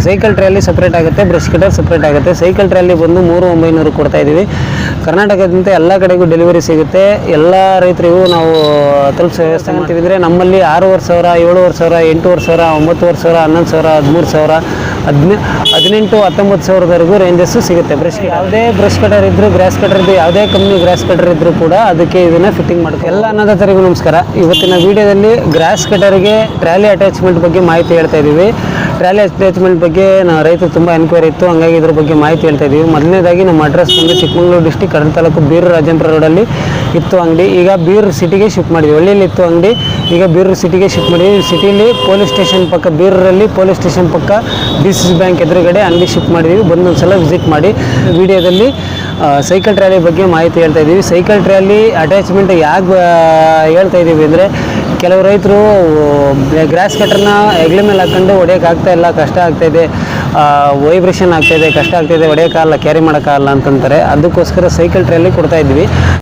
Cycle trolley separate ಆಗುತ್ತೆ, brush cutter separate ಆಗುತ್ತೆ. Cycle trolley ಬಂದು 3,900 ಕೊಡ್ತಾ ಇದ್ದೀವಿ. ಕರ್ನಾಟಕದಂತೆ ಎಲ್ಲ ಕಡೆಗೂ ಡೆಲಿವರಿ ಸಿಗುತ್ತೆ. ಎಲ್ಲ ರೈತರಿಗೂ ನಾವು ತಲುಪಿಸೋ ವ್ಯವಸ್ಥೆ ಮಾಡ್ತಿದ್ರೆ ನಮ್ಮಲ್ಲಿ 6,500, 7,500, 8,500, 9,500, 11,000, 13,000, 18,000, 19,000ವರೆಗೂ ರೇಂಜಸ್ಸು ಸಿಗುತ್ತೆ. ಯಾವುದೇ ಬ್ರಷ್ ಕಟರ್ ಇದ್ದರೂ, ಗ್ರಾಸ್ ಕಟರ್ ಇದ್ದು, ಯಾವುದೇ ಕಂಪ್ನಿ ಗ್ರಾಸ್ ಕಟರ್ ಇದ್ದರೂ ಕೂಡ ಅದಕ್ಕೆ ಇದನ್ನು ಫಿಟ್ಟಿಂಗ್ ಮಾಡುತ್ತೆ. ಎಲ್ಲ ಅನ್ನದಾತರಿಗೂ ನಮಸ್ಕಾರ. ಇವತ್ತಿನ ವಿಡಿಯೋದಲ್ಲಿ ಗ್ರಾಸ್ ಕಟರ್ಗೆ ಟ್ರ್ಯಾಲಿ ಅಟ್ಯಾಚ್ಮೆಂಟ್ ಬಗ್ಗೆ ಮಾಹಿತಿ ಹೇಳ್ತಾ ಇದ್ದೀವಿ. ಟ್ರ್ಯಾಲಿ ಅಟ್ಯಾಚ್ಮೆಂಟ್ ಬಗ್ಗೆ ರೈತರು ತುಂಬ ಎನ್ಕ್ವೈರಿ ಇತ್ತು, ಹಂಗಾಗಿ ಇದ್ರ ಬಗ್ಗೆ ಮಾಹಿತಿ ಹೇಳ್ತಾ ಇದ್ದೀವಿ. ಮೊದಲನೇದಾಗಿ ನಮ್ಮ ಅಡ್ರೆಸ್ ಬಂದು ಚಿಕ್ಕಮಗಳೂರು ಡಿಸ್ಟಿಕ್ ಕಡಲ ತಾಲೂಕು ಬೀರೂರು ರಾಜೇಂದ್ರ ರೋಡಲ್ಲಿ ಇತ್ತು ಅಂಗಡಿ. ಈಗ ಬೀರೂರು ಸಿಟಿಗೆ ಶಿಫ್ಟ್ ಮಾಡಿದ್ವಿ. ಹಳ್ಳಿಯಲ್ಲಿ ಇತ್ತು ಅಂಗಡಿ, ಈಗ ಬೀರೂರು ಸಿಟಿಗೆ ಶಿಫ್ಟ್ ಮಾಡಿದ್ವಿ. ಸಿಟಿಲಿ ಪೊಲೀಸ್ ಸ್ಟೇಷನ್ ಪಕ್ಕ, ಬೀರೂರಲ್ಲಿ ಪೊಲೀಸ್ ಸ್ಟೇಷನ್ ಪಕ್ಕ DCC ಬ್ಯಾಂಕ್ ಎದುರುಗಡೆ ಅಂಗಡಿ ಶಿಫ್ಟ್ ಮಾಡಿದ್ವಿ. ಬಂದೊಂದು ಸಲ ವಿಸಿಟ್ ಮಾಡಿ. ವಿಡಿಯೋದಲ್ಲಿ ಸೈಕಲ್ ಟ್ರ್ಯಾಲಿ ಬಗ್ಗೆ ಮಾಹಿತಿ ಹೇಳ್ತಾ ಇದ್ದೀವಿ. ಸೈಕಲ್ ಟ್ರ್ಯಾಲಿ ಅಟ್ಯಾಚ್ಮೆಂಟ್ ಯಾಕೆ ಹೇಳ್ತಾ ಇದ್ದೀವಿ ಅಂದರೆ, ಕೆಲವು ರೈತರು ಗ್ರಾಸ್ ಕಟರ್ನ ಹೆಗ್ಲ ಮೇಲೆ ಹಾಕ್ಕೊಂಡು ಹೊಡೆಯೋಕ್ಕಾಗ್ತಾಯಿಲ್ಲ, ಕಷ್ಟ ಆಗ್ತಾಯಿದೆ, ವೈಬ್ರೇಷನ್ ಆಗ್ತಾಯಿದೆ, ಕಷ್ಟ ಆಗ್ತಾಯಿದೆ, ಹೊಡೆಯೋಕ್ಕಾಗಲ್ಲ, ಕ್ಯಾರಿ ಮಾಡೋಕ್ಕಾಗಲ್ಲ ಅಂತಂತಾರೆ. ಅದಕ್ಕೋಸ್ಕರ ಸೈಕಲ್ ಟ್ರ್ಯಾಲಿ ಕೊಡ್ತಾ ಇದ್ವಿ.